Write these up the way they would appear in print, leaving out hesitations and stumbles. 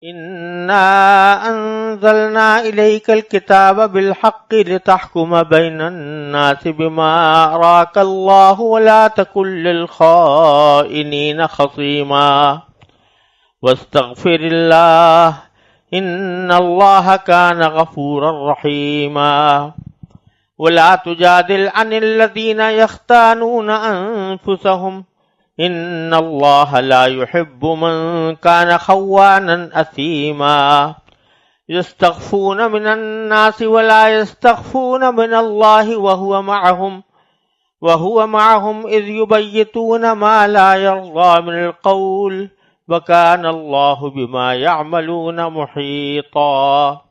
إنا أنزلنا إليك الكتاب بالحق لتحكم بين الناس بما أراك الله ولا تكن للخائنين خصيما واستغفر الله إن الله كان غفورا رحيما ولا تجادل عن الذين يختانون أنفسهم إن الله لا يحب من كان خوانا أثيما يستخفون من الناس ولا يستخفون من الله وهو معهم إذ يبيتون ما لا يرضى من القول وكان الله بما يعملون محيطا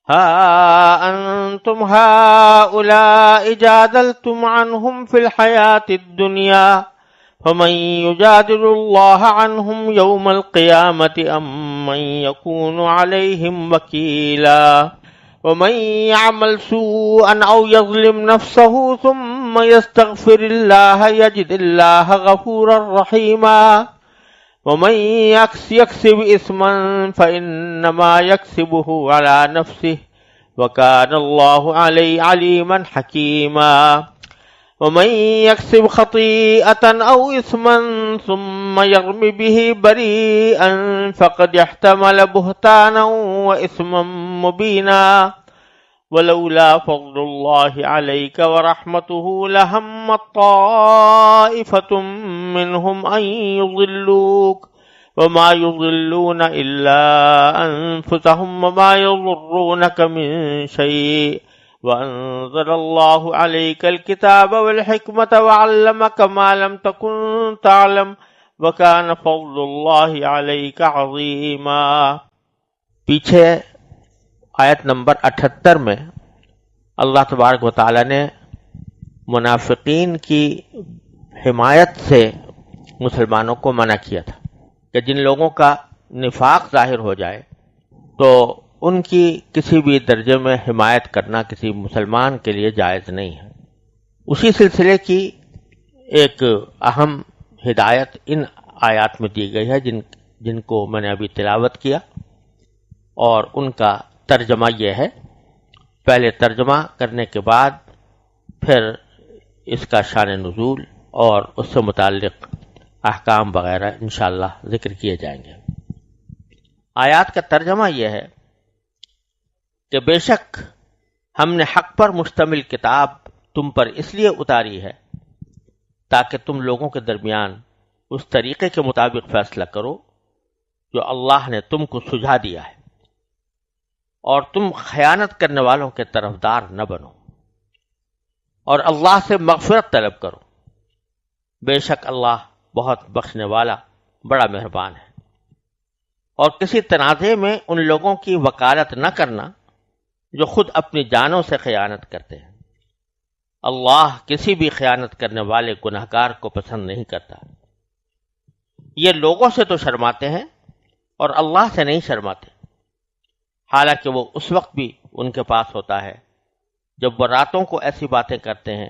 ها أنتم هؤلاء جادلتم عنهم في الحياة الدنيا فمن يجادل الله عنهم يوم القيامة أم من يكون عليهم وكيلا ومن يعمل سوءا أو يظلم نفسه ثم يستغفر الله يجد الله غفورا رحيما ومن يكسب إثما فإنما يكسبه على نفسه وكان الله عليما حكيما ومن يكسب خطيئة أو إثما ثم يرم به بريئا فقد احتمل بهتانا وإثما مبينا ولولا فضل الله عليك ورحمته لهم طائفة منهم أن يضلوك وما يضلون إلا أنفسهم وما يضرونك من شيء وأنزل الله عليك الكتاب والحكمة وعلمك ما لم تكن تعلم وكان فضل الله عليك عظيما۔ پیچھے آیت نمبر 78 میں اللہ تبارک و تعالی نے منافقین کی حمایت سے مسلمانوں کو منع کیا تھا کہ جن لوگوں کا نفاق ظاہر ہو جائے تو ان کی کسی بھی درجے میں حمایت کرنا کسی مسلمان کے لیے جائز نہیں ہے۔ اسی سلسلے کی ایک اہم ہدایت ان آیات میں دی گئی ہے جن کو میں نے ابھی تلاوت کیا، اور ان کا ترجمہ یہ ہے۔ پہلے ترجمہ کرنے کے بعد پھر اس کا شان نزول اور اس سے متعلق احکام وغیرہ انشاءاللہ ذکر کیے جائیں گے۔ آیات کا ترجمہ یہ ہے کہ بے شک ہم نے حق پر مشتمل کتاب تم پر اس لیے اتاری ہے تاکہ تم لوگوں کے درمیان اس طریقے کے مطابق فیصلہ کرو جو اللہ نے تم کو سجھا دیا ہے، اور تم خیانت کرنے والوں کے طرفدار نہ بنو، اور اللہ سے مغفرت طلب کرو، بے شک اللہ بہت بخشنے والا بڑا مہربان ہے۔ اور کسی تنازع میں ان لوگوں کی وکالت نہ کرنا جو خود اپنی جانوں سے خیانت کرتے ہیں، اللہ کسی بھی خیانت کرنے والے گنہگار کو پسند نہیں کرتا۔ یہ لوگوں سے تو شرماتے ہیں اور اللہ سے نہیں شرماتے، حالانکہ وہ اس وقت بھی ان کے پاس ہوتا ہے جب وہ راتوں کو ایسی باتیں کرتے ہیں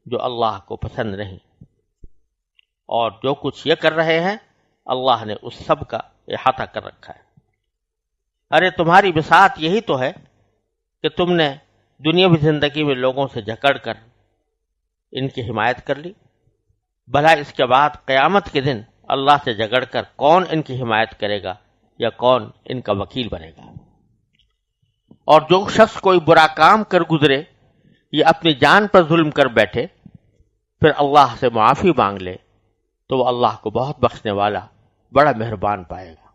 جو اللہ کو پسند نہیں، اور جو کچھ یہ کر رہے ہیں اللہ نے اس سب کا احاطہ کر رکھا ہے۔ ارے تمہاری بساط یہی تو ہے کہ تم نے دنیاوی زندگی میں لوگوں سے جھگڑ کر ان کی حمایت کر لی، بھلا اس کے بعد قیامت کے دن اللہ سے جھگڑ کر کون ان کی حمایت کرے گا یا کون ان کا وکیل بنے گا؟ اور جو شخص کوئی برا کام کر گزرے یا اپنی جان پر ظلم کر بیٹھے پھر اللہ سے معافی مانگ لے تو وہ اللہ کو بہت بخشنے والا بڑا مہربان پائے گا۔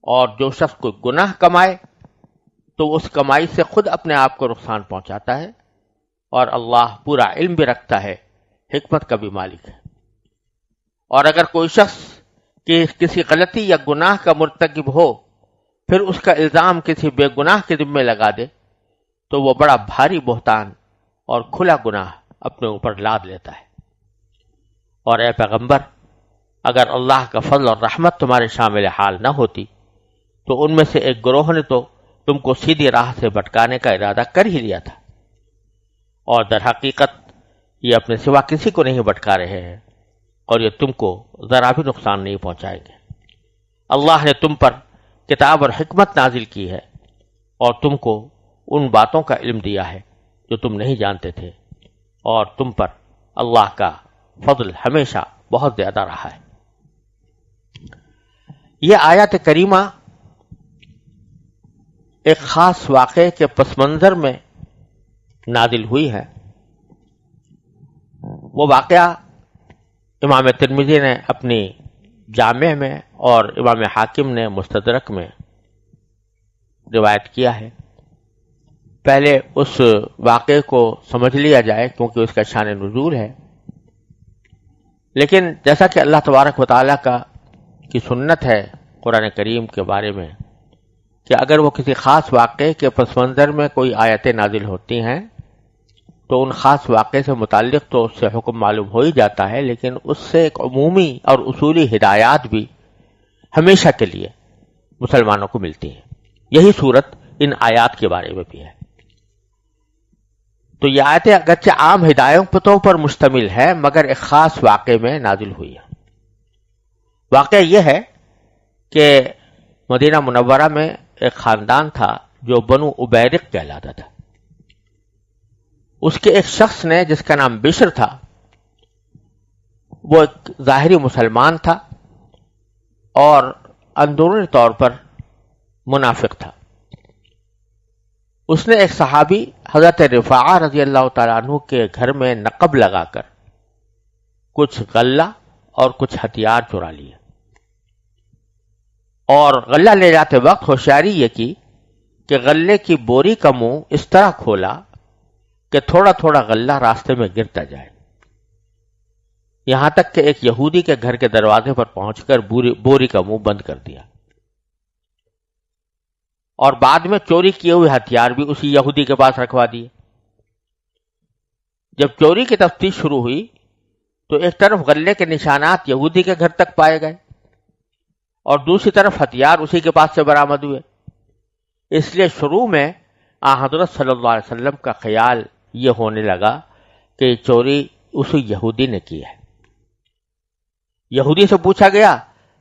اور جو شخص کوئی گناہ کمائے تو اس کمائی سے خود اپنے آپ کو نقصان پہنچاتا ہے، اور اللہ پورا علم بھی رکھتا ہے، حکمت کا بھی مالک ہے۔ اور اگر کوئی شخص کسی غلطی یا گناہ کا مرتکب ہو پھر اس کا الزام کسی بے گناہ کے ذمے لگا دے تو وہ بڑا بھاری بہتان اور کھلا گناہ اپنے اوپر لاد لیتا ہے۔ اور اے پیغمبر، اگر اللہ کا فضل اور رحمت تمہارے شامل حال نہ ہوتی تو ان میں سے ایک گروہ نے تو تم کو سیدھی راہ سے بھٹکانے کا ارادہ کر ہی لیا تھا، اور در حقیقت یہ اپنے سوا کسی کو نہیں بھٹکا رہے ہیں، اور یہ تم کو ذرا بھی نقصان نہیں پہنچائیں گے۔ اللہ نے تم پر کتاب اور حکمت نازل کی ہے اور تم کو ان باتوں کا علم دیا ہے جو تم نہیں جانتے تھے، اور تم پر اللہ کا فضل ہمیشہ بہت زیادہ رہا ہے۔ یہ آیات کریمہ ایک خاص واقعے کے پس منظر میں نازل ہوئی ہے۔ وہ واقعہ امام ترمذی نے اپنی جامع میں اور امام حاکم نے مستدرک میں روایت کیا ہے۔ پہلے اس واقعے کو سمجھ لیا جائے کیونکہ اس کا شان نزول ہے، لیکن جیسا کہ اللہ تبارک و تعالیٰ کی سنت ہے قرآن کریم کے بارے میں کہ اگر وہ کسی خاص واقعے کے پس منظر میں کوئی آیتیں نازل ہوتی ہیں تو ان خاص واقعے سے متعلق تو اس سے حکم معلوم ہو ہی جاتا ہے، لیکن اس سے ایک عمومی اور اصولی ہدایات بھی ہمیشہ کے لیے مسلمانوں کو ملتی ہیں۔ یہی صورت ان آیات کے بارے میں بھی ہے۔ تو یہ آیتیں اگرچہ عام ہدایتوں پر مشتمل ہے مگر ایک خاص واقعے میں نازل ہوئی ہے۔ واقعہ یہ ہے کہ مدینہ منورہ میں ایک خاندان تھا جو بنو عبیرق کہلاتا تھا۔ اس کے ایک شخص نے جس کا نام بشر تھا، وہ ایک ظاہری مسلمان تھا اور اندرونی طور پر منافق تھا۔ اس نے ایک صحابی حضرت رفاعہ رضی اللہ تعالیٰ عنہ کے گھر میں نقب لگا کر کچھ غلہ اور کچھ ہتھیار چرا لیے، اور غلہ لے جاتے وقت ہوشیاری یہ کی کہ غلے کی بوری کا منہ اس طرح کھولا کہ تھوڑا تھوڑا غلہ راستے میں گرتا جائے، یہاں تک کہ ایک یہودی کے گھر کے دروازے پر پہنچ کر بوری کا منہ بند کر دیا، اور بعد میں چوری کیے ہوئے ہتھیار بھی اسی یہودی کے پاس رکھوا دیے۔ جب چوری کی تفتیش شروع ہوئی تو ایک طرف غلے کے نشانات یہودی کے گھر تک پائے گئے اور دوسری طرف ہتھیار اسی کے پاس سے برآمد ہوئے۔ اس لیے شروع میں حضرت صلی اللہ علیہ وسلم کا خیال یہ ہونے لگا کہ یہ چوری اسی یہودی نے کی ہے۔ یہودی سے پوچھا گیا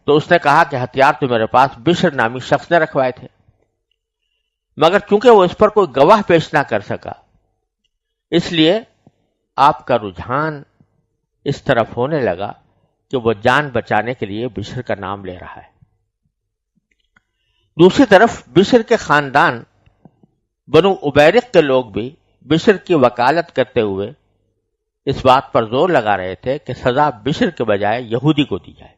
تو اس نے کہا کہ ہتھیار تو میرے پاس بشر نامی شخص نے رکھوائے تھے، مگر چونکہ وہ اس پر کوئی گواہ پیش نہ کر سکا اس لیے آپ کا رجحان اس طرف ہونے لگا کہ وہ جان بچانے کے لیے بشر کا نام لے رہا ہے۔ دوسری طرف بشر کے خاندان بنو عبیرق کے لوگ بھی بشر کی وکالت کرتے ہوئے اس بات پر زور لگا رہے تھے کہ سزا بشر کے بجائے یہودی کو دی جائے،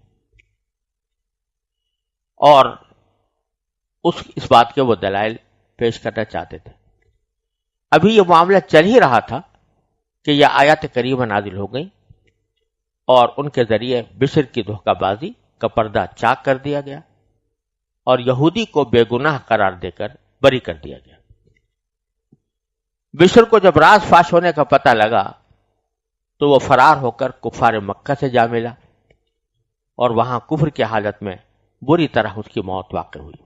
اور اس بات کے وہ دلائل پیش کرنا چاہتے تھے۔ ابھی یہ معاملہ چل ہی رہا تھا کہ یہ آیات کریمہ نازل ہو گئیں اور ان کے ذریعے بشر کی دھوکہ بازی کا پردہ چاک کر دیا گیا اور یہودی کو بے گناہ قرار دے کر بری کر دیا گیا۔ بشر کو جب راز فاش ہونے کا پتہ لگا تو وہ فرار ہو کر کفار مکہ سے جا ملا اور وہاں کفر کی حالت میں بری طرح اس کی موت واقع ہوئی۔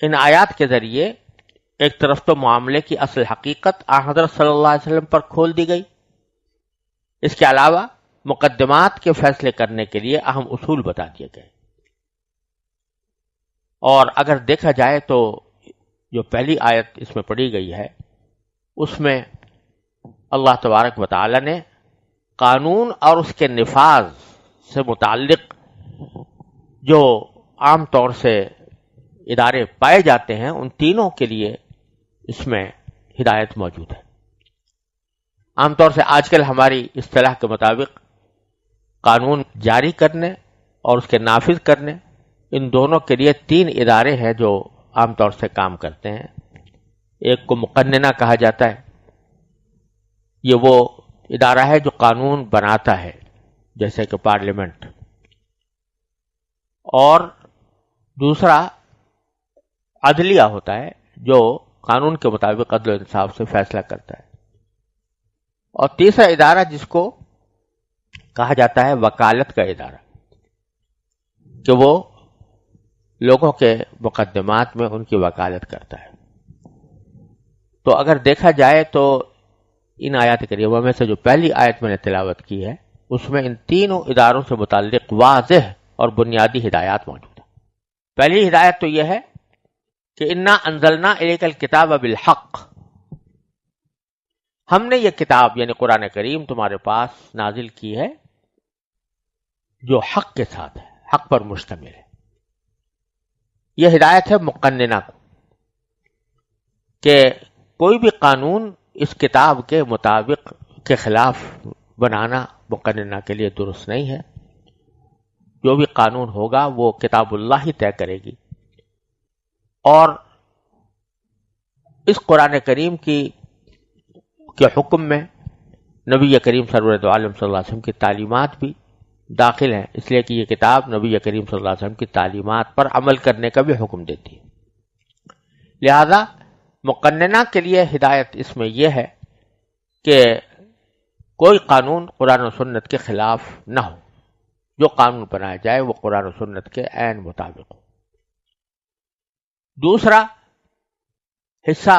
ان آیات کے ذریعے ایک طرف تو معاملے کی اصل حقیقت حضرت صلی اللہ علیہ وسلم پر کھول دی گئی، اس کے علاوہ مقدمات کے فیصلے کرنے کے لیے اہم اصول بتا دیے گئے، اور اگر دیکھا جائے تو جو پہلی آیت اس میں پڑھی گئی ہے اس میں اللہ تبارک و تعالی نے قانون اور اس کے نفاذ سے متعلق جو عام طور سے ادارے پائے جاتے ہیں ان تینوں کے لیے اس میں ہدایت موجود ہے۔ عام طور سے آج کل ہماری اصطلاح کے مطابق قانون جاری کرنے اور اس کے نافذ کرنے، ان دونوں کے لیے تین ادارے ہیں جو عام طور سے کام کرتے ہیں۔ ایک کو مقننہ کہا جاتا ہے، یہ وہ ادارہ ہے جو قانون بناتا ہے جیسے کہ پارلیمنٹ، اور دوسرا عدلیہ ہوتا ہے جو قانون کے مطابق عدل و انصاف سے فیصلہ کرتا ہے، اور تیسرا ادارہ جس کو کہا جاتا ہے وکالت کا ادارہ، کہ وہ لوگوں کے مقدمات میں ان کی وکالت کرتا ہے۔ تو اگر دیکھا جائے تو ان آیات کریمہ میں سے جو پہلی آیت میں نے تلاوت کی ہے اس میں ان تینوں اداروں سے متعلق واضح اور بنیادی ہدایات موجود ہیں۔ پہلی ہدایت تو یہ ہے کہ انا انزلنا الیک الکتاب بالحق، ہم نے یہ کتاب یعنی قرآن کریم تمہارے پاس نازل کی ہے جو حق کے ساتھ ہے، حق پر مشتمل ہے۔ یہ ہدایت ہے مقننہ کو کہ کوئی بھی قانون اس کتاب کے مطابق کے خلاف بنانا مقننہ کے لیے درست نہیں ہے۔ جو بھی قانون ہوگا وہ کتاب اللہ ہی طے کرے گی، اور اس قرآن کریم کے حکم میں نبی کریم سرور دو عالم صلی اللہ علیہ وسلم کی تعلیمات بھی داخل ہیں، اس لیے کہ یہ کتاب نبی کریم صلی اللہ علیہ وسلم کی تعلیمات پر عمل کرنے کا بھی حکم دیتی ہے۔ لہذا مقننہ کے لیے ہدایت اس میں یہ ہے کہ کوئی قانون قرآن و سنت کے خلاف نہ ہو، جو قانون بنایا جائے وہ قرآن و سنت کے عین مطابق ہو۔ دوسرا حصہ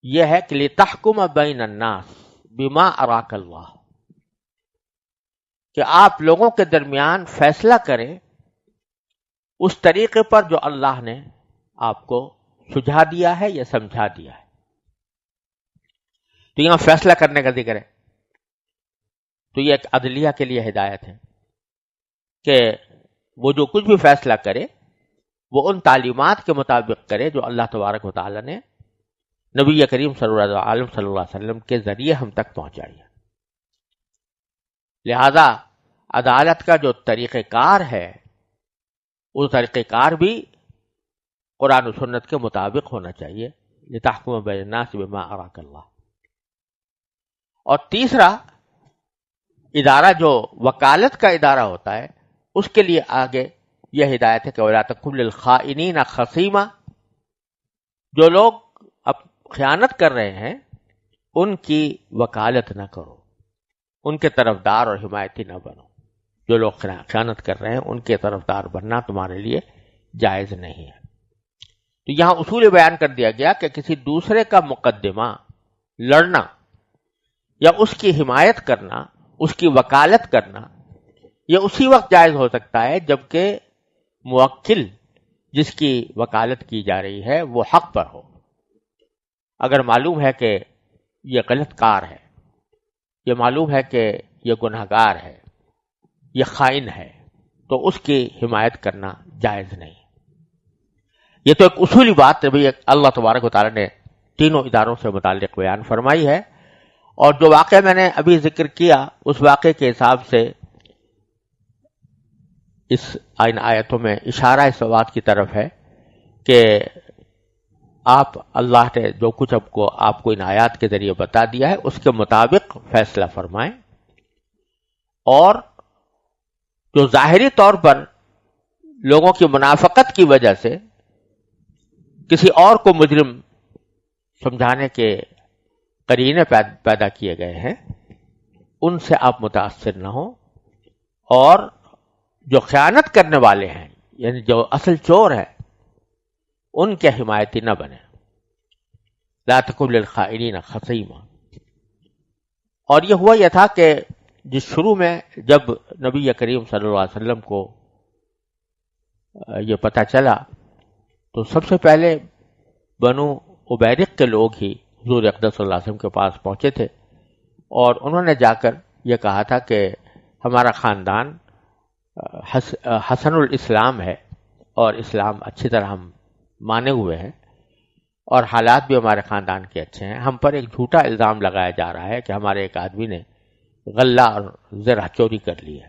یہ ہے کہ لِتَحْكُمَ بَيْنَ النَّاسِ بِمَا أَرَاكَ اللَّهُ، کہ آپ لوگوں کے درمیان فیصلہ کریں اس طریقے پر جو اللہ نے آپ کو سجھا دیا ہے یا سمجھا دیا ہے۔ تو یہاں فیصلہ کرنے کا ذکر ہے، تو یہ ایک عدلیہ کے لیے ہدایت ہے کہ وہ جو کچھ بھی فیصلہ کرے وہ ان تعلیمات کے مطابق کرے جو اللہ تبارک و تعالی نے نبی کریم صلی اللہ علیہ وسلم کے ذریعے ہم تک پہنچائی ہے۔ لہذا عدالت کا جو طریقہ کار ہے وہ طریقہ کار بھی قرآن و سنت کے مطابق ہونا چاہیے، لِتَحْكُمَ بَيْنَ النَّاسِ بِمَا أَرَاكَ اللَّهُ۔ اور تیسرا ادارہ جو وکالت کا ادارہ ہوتا ہے اس کے لیے آگے یہ ہدایت ہے کہ وَلَا تَكُن لِّلْخَائِنِينَ خَصِيمًا، جو لوگ اب خیانت کر رہے ہیں ان کی وکالت نہ کرو، ان کے طرفدار اور حمایتی نہ بنو۔ جو لوگ خیانت کر رہے ہیں ان کے طرفدار بننا تمہارے لیے جائز نہیں ہے۔ تو یہاں اصول بیان کر دیا گیا کہ کسی دوسرے کا مقدمہ لڑنا یا اس کی حمایت کرنا، اس کی وکالت کرنا، یہ اسی وقت جائز ہو سکتا ہے جبکہ موکل جس کی وکالت کی جا رہی ہے وہ حق پر ہو۔ اگر معلوم ہے کہ یہ غلط کار ہے، یہ معلوم ہے کہ یہ گنہگار ہے، یہ خائن ہے، تو اس کی حمایت کرنا جائز نہیں۔ یہ تو ایک اصولی بات بھی اللہ تبارک و تعالی نے تینوں اداروں سے متعلق بیان فرمائی ہے، اور جو واقعہ میں نے ابھی ذکر کیا اس واقعے کے حساب سے ان آیتوں میں اشارہ اس بات کی طرف ہے کہ اللہ نے جو کچھ آپ کو ان آیات کے ذریعے بتا دیا ہے اس کے مطابق فیصلہ فرمائیں، اور جو ظاہری طور پر لوگوں کی منافقت کی وجہ سے کسی اور کو مجرم سمجھانے کے قرینے پیدا کیے گئے ہیں ان سے آپ متاثر نہ ہوں، اور جو خیانت کرنے والے ہیں یعنی جو اصل چور ہیں ان کے حمایتی نہ بنے۔ لا تکن للخائنین خصیما۔ اور یہ تھا کہ جس شروع میں جب نبی کریم صلی اللہ علیہ وسلم کو یہ پتہ چلا تو سب سے پہلے بنو عبیرق کے لوگ ہی حضور اقدس صلی اللہ علیہ وسلم کے پاس پہنچے تھے، اور انہوں نے جا کر یہ کہا تھا کہ ہمارا خاندان حسن الاسلام ہے اور اسلام اچھی طرح ہم مانے ہوئے ہیں، اور حالات بھی ہمارے خاندان کے اچھے ہیں۔ ہم پر ایک جھوٹا الزام لگایا جا رہا ہے کہ ہمارے ایک آدمی نے غلہ اور زرہ چوری کر لی ہے۔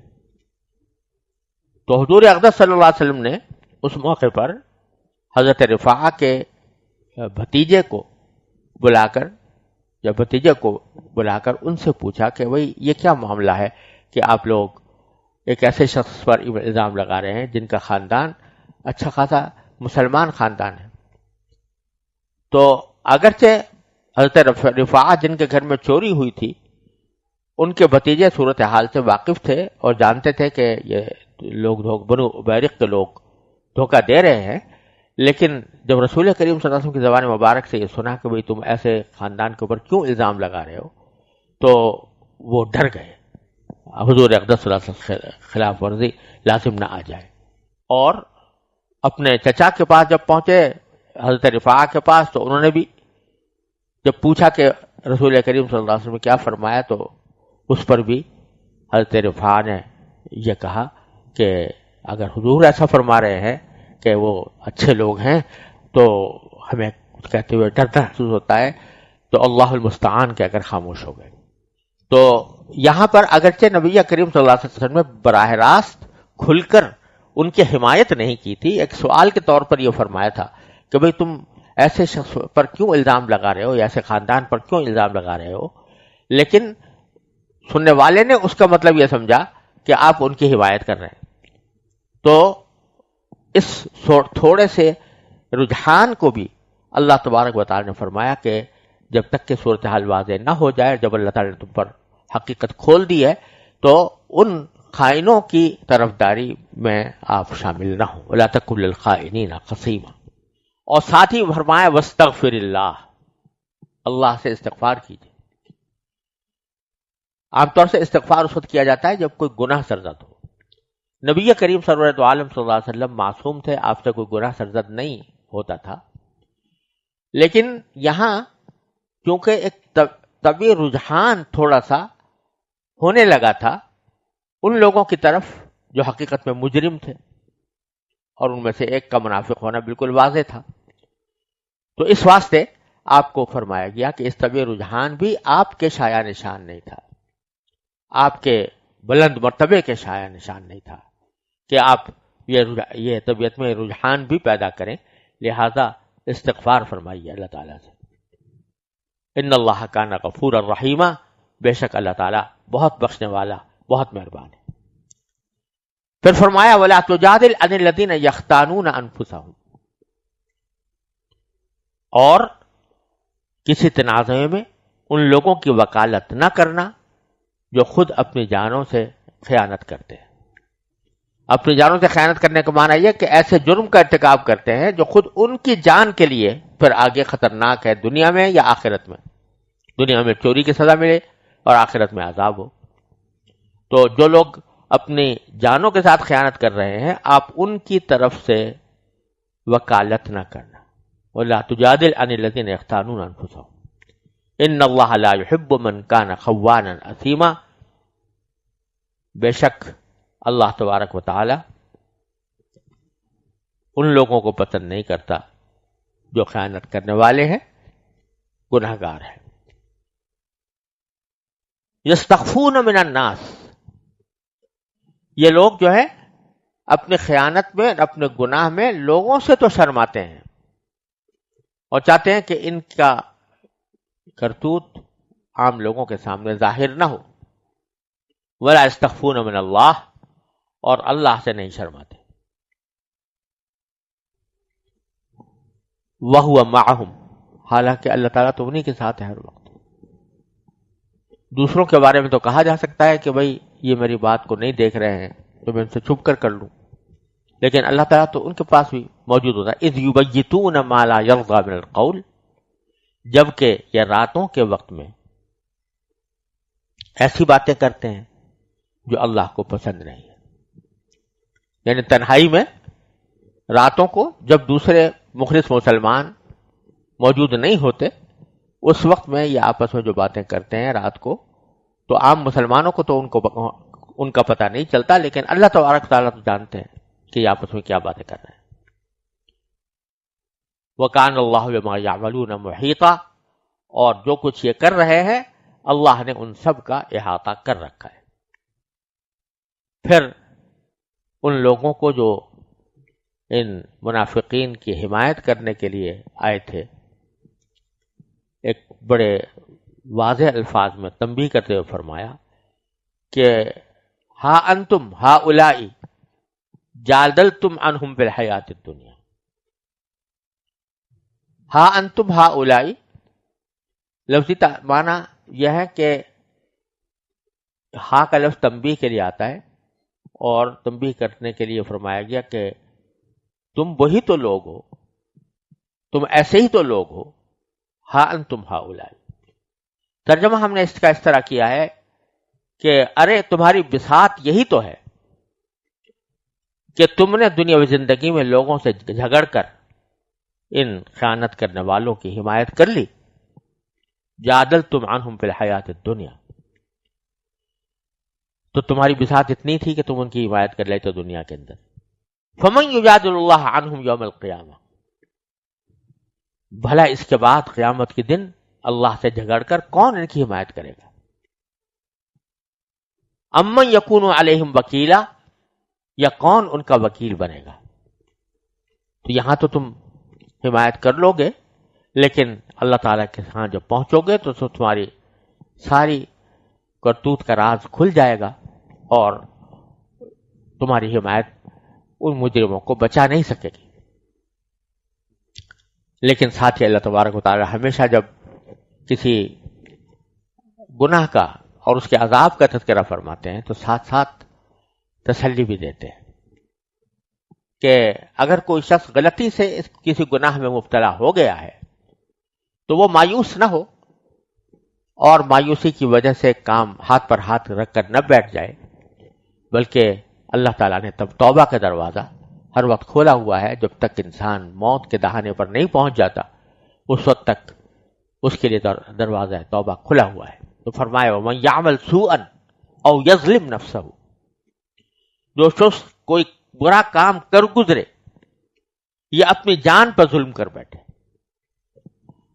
تو حضور اقدس صلی اللہ علیہ وسلم نے اس موقع پر حضرت رفاعہ کے بھتیجے کو بلا کر ان سے پوچھا کہ بھئی یہ کیا معاملہ ہے کہ آپ لوگ ایک ایسے شخص پر الزام لگا رہے ہیں جن کا خاندان اچھا خاصا مسلمان خاندان ہے۔ تو اگرچہ حضرت رفاعہ جن کے گھر میں چوری ہوئی تھی ان کے بھتیجے صورتحال سے واقف تھے اور جانتے تھے کہ یہ لوگ بنو عبیرق کے لوگ دھوکہ دے رہے ہیں، لیکن جب رسول کریم صلی اللہ علیہ وسلم کی زبان مبارک سے یہ سنا کہ بھئی تم ایسے خاندان کے اوپر کیوں الزام لگا رہے ہو تو وہ ڈر گئے حضور اقدس صلی اللہ علیہ وسلم کی خلاف ورزی لازم نہ آ جائے. اور اپنے چچا کے پاس جب پہنچے حضرت رفاعہ کے پاس، تو انہوں نے بھی جب پوچھا کہ رسول کریم صلی اللہ علیہ وسلم نے کیا فرمایا، تو اس پر بھی حضرت رفاعہ نے یہ کہا کہ اگر حضور ایسا فرما رہے ہیں کہ وہ اچھے لوگ ہیں تو ہمیں کچھ کہتے ہوئے ڈر محسوس ہوتا ہے، تو اللہ المستعان کہہ کر خاموش ہو گئے. تو یہاں پر اگرچہ نبی کریم صلی اللہ علیہ وسلم نے براہ راست کھل کر ان کی حمایت نہیں کی تھی، ایک سوال کے طور پر یہ فرمایا تھا کہ بھئی تم ایسے شخص پر کیوں الزام لگا رہے ہو، یا ایسے خاندان پر کیوں الزام لگا رہے ہو، لیکن سننے والے نے اس کا مطلب یہ سمجھا کہ آپ ان کی حمایت کر رہے ہیں. تو اس تھوڑے سے رجحان کو بھی اللہ تبارک و تعالی نے فرمایا کہ جب تک کہ صورتحال واضح نہ ہو جائے، جب اللہ تعالی نے تم پر حقیقت کھول دی ہے، تو ان خائنوں کی طرفداری میں آپ شامل نہ ہوں. وَلَا تَكُن لِّلْخَائِنِينَ خَصِيمًا. اور ساتھ ہی فرمایا وَاسْتَغْفِرِ اللَّهِ، اللہ سے استغفار کیجیے. عام طور سے استغفار اس وقت کیا جاتا ہے جب کوئی گناہ سرزد ہو. نبی کریم سرورت عالم صلی اللہ علیہ وسلم معصوم تھے، آپ سے کوئی گناہ سرزد نہیں ہوتا تھا، لیکن یہاں کیونکہ ایک طبعی رجحان تھوڑا سا ہونے لگا تھا ان لوگوں کی طرف جو حقیقت میں مجرم تھے، اور ان میں سے ایک کا منافق ہونا بالکل واضح تھا، تو اس واسطے آپ کو فرمایا گیا کہ اس طبعی رجحان بھی آپ کے شایع نشان نہیں تھا، آپ کے بلند مرتبے کے شایع نشان نہیں تھا کہ آپ یہ طبیعت میں رجحان بھی پیدا کریں. لہذا استغفار فرمائیے اللہ تعالیٰ سے. ان اللہ کان غفورا رحیما، بے شک اللہ تعالیٰ بہت بخشنے والا، بہت مہربان ہے. پھر فرمایا ولا تجادل عن الذین یختانون انفسهم، اور کسی تنازع میں ان لوگوں کی وکالت نہ کرنا جو خود اپنی جانوں سے خیانت کرتے ہیں. اپنی جانوں سے خیانت کرنے کا معنی یہ کہ ایسے جرم کا ارتکاب کرتے ہیں جو خود ان کی جان کے لیے پھر آگے خطرناک ہے، دنیا میں یا آخرت میں. دنیا میں چوری کی سزا ملے اور آخرت میں عذاب ہو. تو جو لوگ اپنی جانوں کے ساتھ خیانت کر رہے ہیں، آپ ان کی طرف سے وکالت نہ کرنا. وَلَا تُجَادِلْ عَنِ الَّذِينَ يَخْتَانُونَ أَنفُسَهُمْ إِنَّ اللَّهَ لَا يُحِبُّ مَنْ كَانَ خَوَّانًا أَثِيمًا. بے شک اللہ تبارک و تعالی ان لوگوں کو پسند نہیں کرتا جو خیانت کرنے والے ہیں، گناہگار ہیں. یستخفون من الناس، یہ لوگ جو ہے اپنے خیانت میں، اپنے گناہ میں لوگوں سے تو شرماتے ہیں اور چاہتے ہیں کہ ان کا کرتوت عام لوگوں کے سامنے ظاہر نہ ہو. ولا یستخفون من اللہ، اور اللہ سے نہیں شرماتے. وَهُوَ مَعَهُمْ، حالانکہ اللہ تعالیٰ تو انہی کے ساتھ ہے ہر وقت. دوسروں کے بارے میں تو کہا جا سکتا ہے کہ بھئی یہ میری بات کو نہیں دیکھ رہے ہیں تو میں ان سے چھپ کر لوں، لیکن اللہ تعالیٰ تو ان کے پاس بھی موجود ہوتا ہے. اذ یبیتون ما لا یرضی من القول، جبکہ یہ راتوں کے وقت میں ایسی باتیں کرتے ہیں جو اللہ کو پسند نہیں ہے. یعنی تنہائی میں راتوں کو جب دوسرے مخلص مسلمان موجود نہیں ہوتے، اس وقت میں یہ آپس میں جو باتیں کرتے ہیں رات کو، تو عام مسلمانوں کو تو ان کا پتہ نہیں چلتا، لیکن اللہ تبارک تعالیٰ تو جانتے ہیں کہ یہ آپس میں کیا باتیں کر رہے ہیں. وَكَانَ اللَّهُ بِمَا يَعْمَلُونَ مُحِيطًا، اور جو کچھ یہ کر رہے ہیں اللہ نے ان سب کا احاطہ کر رکھا ہے. پھر ان لوگوں کو جو ان منافقین کی حمایت کرنے کے لیے آئے تھے، ایک بڑے واضح الفاظ میں تنبیہ کرتے ہوئے فرمایا کہ ہا انتم ہؤلاء جادلتم عنہم فی الحیات الدنیا. ہا انتم ہؤلاء لفظی معنی یہ ہے کہ ہا کا لفظ تنبیہ کے لیے آتا ہے، اور تنبیہ کرنے کے لیے فرمایا گیا کہ تم وہی تو لوگ ہو، تم ایسے ہی تو لوگ ہو. ہا انتم ہؤلاء، ترجمہ ہم نے اس کا اس طرح کیا ہے کہ ارے تمہاری بساط یہی تو ہے کہ تم نے دنیاوی زندگی میں لوگوں سے جھگڑ کر ان خیانت کرنے والوں کی حمایت کر لی. جادلتم عنہم فی الحیات الدنیا، تو تمہاری بساط اتنی تھی کہ تم ان کی حمایت کر لیتے دنیا کے اندر. فمن یجادل اللہ عنہم یوم القیامہ، بھلا اس کے بعد قیامت کے دن اللہ سے جھگڑ کر کون ان کی حمایت کرے گا؟ امن یکون علیہم وکیلا، یا کون ان کا وکیل بنے گا؟ تو یہاں تو تم حمایت کر لو گے، لیکن اللہ تعالیٰ کے ہاں جب پہنچو گے تو تمہاری ساری کرتوت کا راز کھل جائے گا اور تمہاری حمایت ان مجرموں کو بچا نہیں سکے گی. لیکن ساتھ ہی اللہ تبارک و تعالیٰ ہمیشہ جب کسی گناہ کا اور اس کے عذاب کا تذکرہ فرماتے ہیں تو ساتھ ساتھ تسلی بھی دیتے ہیں کہ اگر کوئی شخص غلطی سے کسی گناہ میں مبتلا ہو گیا ہے تو وہ مایوس نہ ہو اور مایوسی کی وجہ سے کام ہاتھ پر ہاتھ رکھ کر نہ بیٹھ جائے، بلکہ اللہ تعالیٰ نے تب توبہ کا دروازہ ہر وقت کھولا ہوا ہے. جب تک انسان موت کے دہانے پر نہیں پہنچ جاتا اس وقت تک اس کے لیے دروازہ توبہ کھلا ہوا ہے. تو فرمایا وَمَن يَعْمَلْ سُوءًا أَوْ يَظْلِمْ نَفْسَهُ، جو شخص کوئی برا کام کر گزرے یا اپنی جان پر ظلم کر بیٹھے،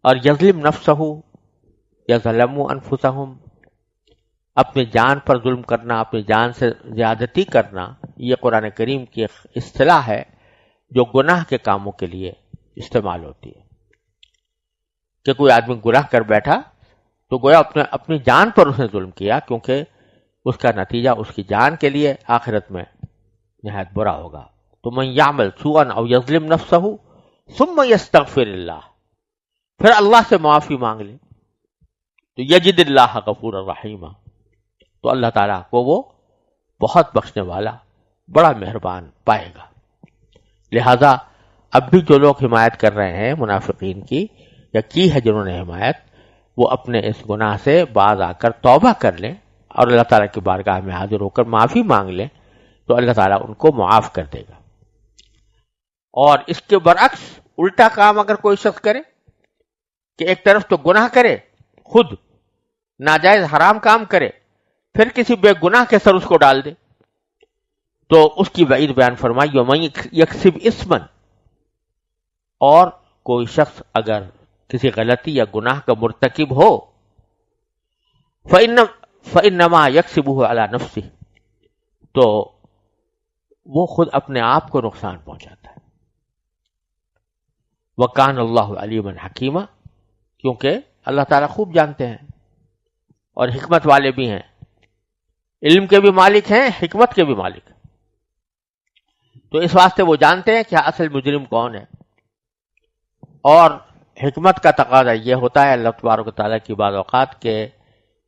اور یظلم نفسہ یظلموا انفسہم، اپنی جان پر ظلم کرنا، اپنی جان سے زیادتی کرنا، یہ قرآن کریم کی اصطلاح ہے جو گناہ کے کاموں کے لیے استعمال ہوتی ہے. کہ کوئی آدمی گناہ کر بیٹھا تو گویا اپنی جان پر اس نے ظلم کیا، کیونکہ اس کا نتیجہ اس کی جان کے لیے آخرت میں نہایت برا ہوگا. تو من یعمل سوءا او یظلم نفسہ ثم یستغفر اللہ، پھر اللہ سے معافی مانگ لے تو یجد اللہ غفور الرحیم، تو اللہ تعالیٰ کو وہ بہت بخشنے والا بڑا مہربان پائے گا. لہذا اب بھی جو لوگ حمایت کر رہے ہیں منافقین کی یا کی ہے جنہوں نے حمایت، وہ اپنے اس گناہ سے باز آ کر توبہ کر لیں اور اللہ تعالیٰ کی بارگاہ میں حاضر ہو کر معافی مانگ لیں تو اللہ تعالیٰ ان کو معاف کر دے گا. اور اس کے برعکس الٹا کام اگر کوئی شخص کرے کہ ایک طرف تو گناہ کرے، خود ناجائز حرام کام کرے، پھر کسی بے گناہ کے سر اس کو ڈال دے، تو اس کی وعید بیان فرمائی وَمَن یکسب اسما، اور کوئی شخص اگر کسی غلطی یا گناہ کا مرتکب ہو فَإِنَّمَا يَكْسِبُهُ عَلَى نَفْسِهِ، تو وہ خود اپنے آپ کو نقصان پہنچاتا ہے. وَكَانَ اللَّهُ عَلِيمًا حَكِيمًا، کیونکہ اللہ تعالیٰ خوب جانتے ہیں اور حکمت والے بھی ہیں، علم کے بھی مالک ہیں، حکمت کے بھی مالک ہیں. تو اس واسطے وہ جانتے ہیں کہ اصل مجرم کون ہے، اور حکمت کا تقاضا یہ ہوتا ہے اللہ تبارک و تعالیٰ کی بعض اوقات کہ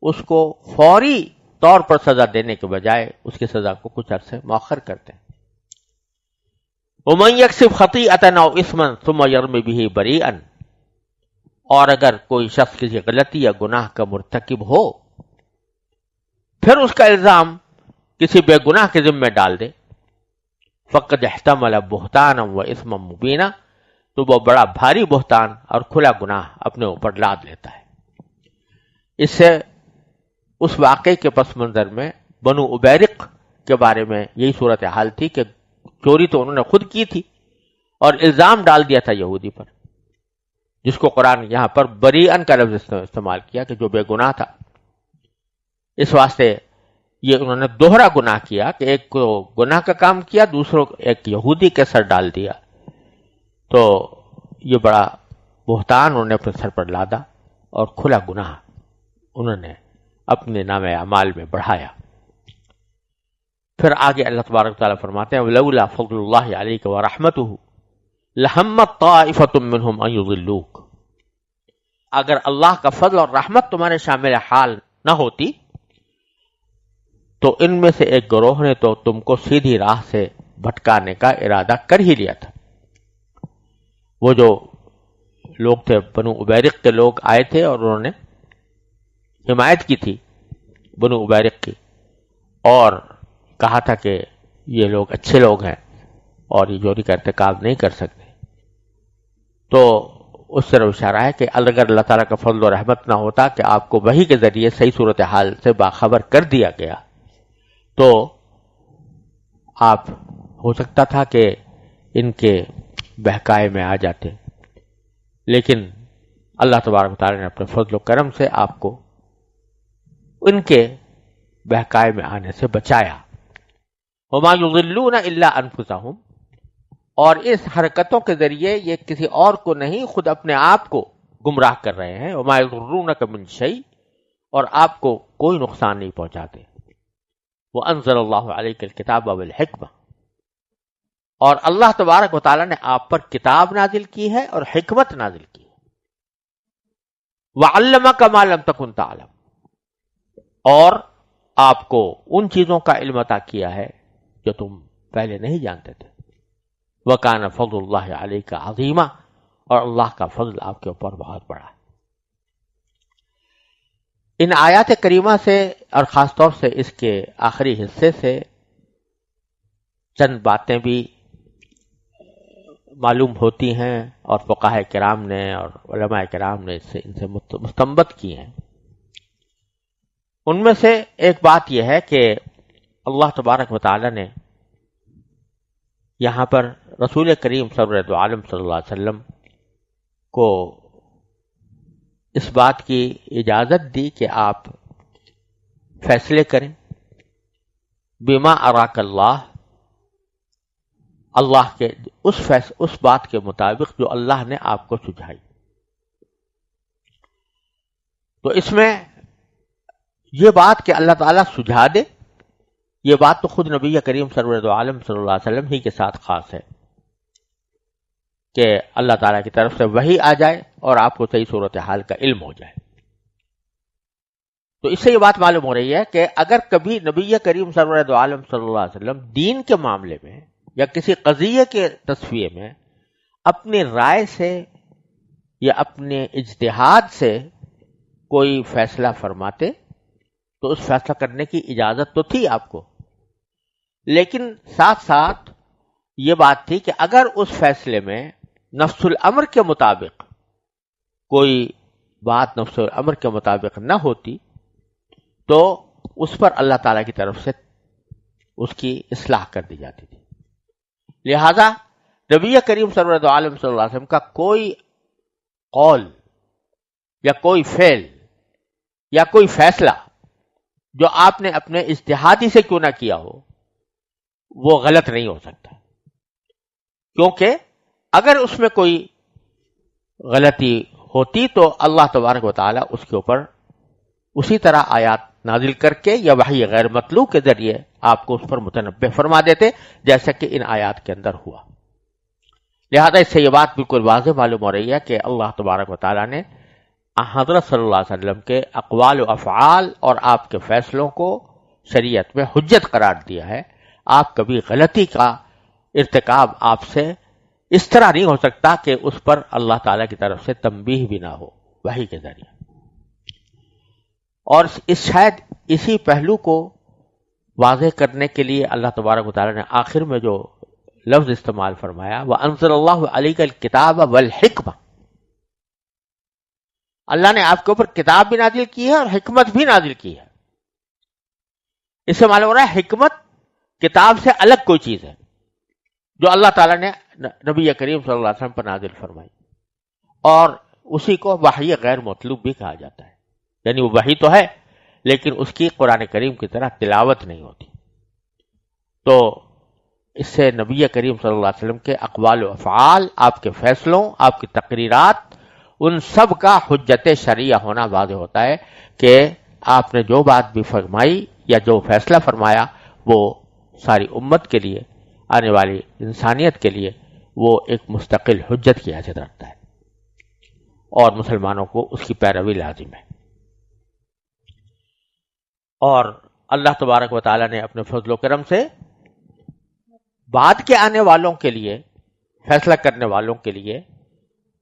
اس کو فوری طور پر سزا دینے کے بجائے اس کی سزا کو کچھ عرصے مؤخر کرتے ہیں. وَمَن يَكْسِبْ خَطِيئَةً أَوْ إِثْمًا ثُمَّ يَرْمِ بِهِ بَرِيئًا، اور اگر کوئی شخص کسی غلطی یا گناہ کا مرتکب ہو پھر اس کا الزام کسی بے گناہ کے ذمہ ڈال دے، فَقَدْ احْتَمَلَ بُهْتَانًا وَإِثْمًا مُبِينًا، تو وہ بڑا بھاری بہتان اور کھلا گناہ اپنے اوپر لاد لیتا ہے. اس سے اس واقعے کے پس منظر میں بنو ابیرق کے بارے میں یہی صورتحال تھی کہ چوری تو انہوں نے خود کی تھی اور الزام ڈال دیا تھا یہودی پر، جس کو قرآن یہاں پر بریئن کا لفظ استعمال کیا کہ جو بے گناہ تھا. اس واسطے یہ انہوں نے دوہرا گناہ کیا کہ ایک کو گناہ کا کام کیا، دوسروں ایک یہودی کے سر ڈال دیا. تو یہ بڑا بہتان انہوں نے اپنے سر پر لادا اور کھلا گناہ انہوں نے اپنے نام اعمال میں بڑھایا. پھر آگے اللہ تبارک تعالیٰ فرماتے ہیں وَلَوْلَا فَضْلُ اللَّهِ عَلَيْكَ وَرَحْمَتُهُ لَهَمَّتْ طَائِفَةٌ مِّنْهُمْ أَن يُضِلُّوكَ، اگر اللہ کا فضل اور رحمت تمہارے شامل حال نہ ہوتی تو ان میں سے ایک گروہ نے تو تم کو سیدھی راہ سے بھٹکانے کا ارادہ کر ہی لیا تھا. وہ جو لوگ تھے بنو ابیرق کے لوگ آئے تھے اور انہوں نے حمایت کی تھی بنو ابیرق کی، اور کہا تھا کہ یہ لوگ اچھے لوگ ہیں اور یہ چوری کا ارتکاب نہیں کر سکتے، تو اس طرف اشارہ ہے کہ اگر اللہ تعالیٰ کا فضل و رحمت نہ ہوتا کہ آپ کو وحی کے ذریعے صحیح صورتحال سے باخبر کر دیا گیا تو آپ ہو سکتا تھا کہ ان کے بہکائے میں آ جاتے، لیکن اللہ تبارک و تعالیٰ نے اپنے فضل و کرم سے آپ کو ان کے بہکائے میں آنے سے بچایا۔ وَمَا يُضِلُّونَ إِلَّا أَنفُسَهُمْ، اور اس حرکتوں کے ذریعے یہ کسی اور کو نہیں خود اپنے آپ کو گمراہ کر رہے ہیں۔ وَمَا يَضُرُّونَكَ مِنْ شَيْءٍ، اور آپ کو کوئی نقصان نہیں پہنچاتے۔ وَأَنزَلَ اللَّهُ عَلَيْكَ الْكِتَابَ وَالْحِكْمَةَ، اور اللہ تبارک و تعالیٰ نے آپ پر کتاب نازل کی ہے اور حکمت نازل کی ہے۔ وَعَلَّمَكَ مَا لَمْ تَكُنْ تَعْلَمُ، اور آپ کو ان چیزوں کا علم عطا کیا ہے جو تم پہلے نہیں جانتے تھے۔ وَكَانَ فَضْلُ اللَّهِ عَلَيْكَ عَظِيمًا، اور اللہ کا فضل آپ کے اوپر بہت بڑا ہے۔ ان آیات کریمہ سے اور خاص طور سے اس کے آخری حصے سے چند باتیں بھی معلوم ہوتی ہیں اور فقہاء کرام نے اور علماء کرام نے ان سے مستنبط کی ہیں۔ ان میں سے ایک بات یہ ہے کہ اللہ تبارک و تعالی نے یہاں پر رسول کریم سرورت عالم صلی اللہ علیہ وسلم کو اس بات کی اجازت دی کہ آپ فیصلے کریں بما اراک اللہ، اللہ کے اس بات کے مطابق جو اللہ نے آپ کو سجھائی۔ تو اس میں یہ بات کہ اللہ تعالیٰ سجھا دے، یہ بات تو خود نبی کریم سرورت عالم صلی اللہ علیہ وسلم ہی کے ساتھ خاص ہے کہ اللہ تعالیٰ کی طرف سے وحی آ جائے اور آپ کو صحیح صورتحال کا علم ہو جائے۔ تو اس سے یہ بات معلوم ہو رہی ہے کہ اگر کبھی نبی کریم سرورت عالم صلی اللہ علیہ وسلم دین کے معاملے میں یا کسی قضیے کے تصفیے میں اپنی رائے سے یا اپنے اجتہاد سے کوئی فیصلہ فرماتے تو اس فیصلہ کرنے کی اجازت تو تھی آپ کو، لیکن ساتھ ساتھ یہ بات تھی کہ اگر اس فیصلے میں نفس الامر کے مطابق کوئی بات نفس الامر کے مطابق نہ ہوتی تو اس پر اللہ تعالی کی طرف سے اس کی اصلاح کر دی جاتی تھی۔ لہذا نبی کریم سرورت عالم صلی اللہ علیہ وسلم کا کوئی قول یا کوئی فعل یا کوئی فیصلہ جو آپ نے اپنے اجتہادی سے کیوں نہ کیا ہو وہ غلط نہیں ہو سکتا، کیونکہ اگر اس میں کوئی غلطی ہوتی تو اللہ تبارک و تعالی اس کے اوپر اسی طرح آیات نازل کر کے یا وحی غیر مطلوب کے ذریعے آپ کو اس پر متنبہ فرما دیتے، جیسا کہ ان آیات کے اندر ہوا۔ لہذا اس سے یہ بات بالکل واضح معلوم ہو رہی ہے کہ اللہ تبارک و تعالی نے حضرت صلی اللہ علیہ وسلم کے اقوال و افعال اور آپ کے فیصلوں کو شریعت میں حجت قرار دیا ہے۔ آپ کبھی غلطی کا ارتکاب آپ سے اس طرح نہیں ہو سکتا کہ اس پر اللہ تعالی کی طرف سے تنبیہ بھی نہ ہو وحی کے ذریعے۔ اور شاید اسی پہلو کو واضح کرنے کے لیے اللہ تبارک و تعالی نے آخر میں جو لفظ استعمال فرمایا وَأَنزَلَ اللَّهُ عَلَيْكَ الْكِتَابَ وَالْحِكْمَةَ، اللہ نے آپ کے اوپر کتاب بھی نازل کی ہے اور حکمت بھی نازل کی ہے۔ اس سے معلوم ہو رہا ہے حکمت کتاب سے الگ کوئی چیز ہے جو اللہ تعالیٰ نے نبی کریم صلی اللہ علیہ وسلم پر نازل فرمائی، اور اسی کو وحی غیر مطلوب بھی کہا جاتا ہے، یعنی وہ وحی تو ہے لیکن اس کی قرآن کریم کی طرح تلاوت نہیں ہوتی۔ تو اس سے نبی کریم صلی اللہ علیہ وسلم کے اقوال و افعال، آپ کے فیصلوں، آپ کی تقریرات، ان سب کا حجت شرعیہ ہونا واضح ہوتا ہے کہ آپ نے جو بات بھی فرمائی یا جو فیصلہ فرمایا وہ ساری امت کے لیے، آنے والی انسانیت کے لیے وہ ایک مستقل حجت کی حیثیت رکھتا ہے اور مسلمانوں کو اس کی پیروی لازم ہے۔ اور اللہ تبارک و تعالی نے اپنے فضل و کرم سے بعد کے آنے والوں کے لیے، فیصلہ کرنے والوں کے لیے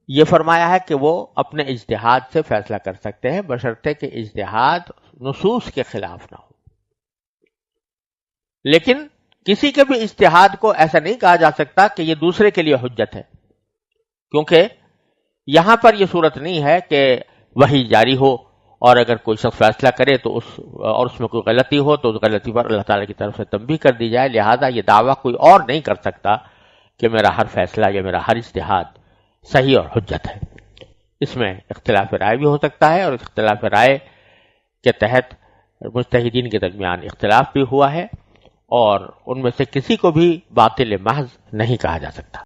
یہ فرمایا ہے کہ وہ اپنے اجتہاد سے فیصلہ کر سکتے ہیں بشرطے کہ اجتہاد نصوص کے خلاف نہ ہو۔ لیکن کسی کے بھی اجتہاد کو ایسا نہیں کہا جا سکتا کہ یہ دوسرے کے لیے حجت ہے، کیونکہ یہاں پر یہ صورت نہیں ہے کہ وحی جاری ہو اور اگر کوئی شخص فیصلہ کرے تو اس میں کوئی غلطی ہو تو اس غلطی پر اللہ تعالیٰ کی طرف سے تنبیہ کر دی جائے، لہذا یہ دعویٰ کوئی اور نہیں کر سکتا کہ میرا ہر فیصلہ یا میرا ہر اجتہاد صحیح اور حجت ہے۔ اس میں اختلاف رائے بھی ہو سکتا ہے، اور اس اختلاف رائے کے تحت مجتہدین کے درمیان اختلاف بھی ہوا ہے، اور ان میں سے کسی کو بھی باطل محض نہیں کہا جا سکتا۔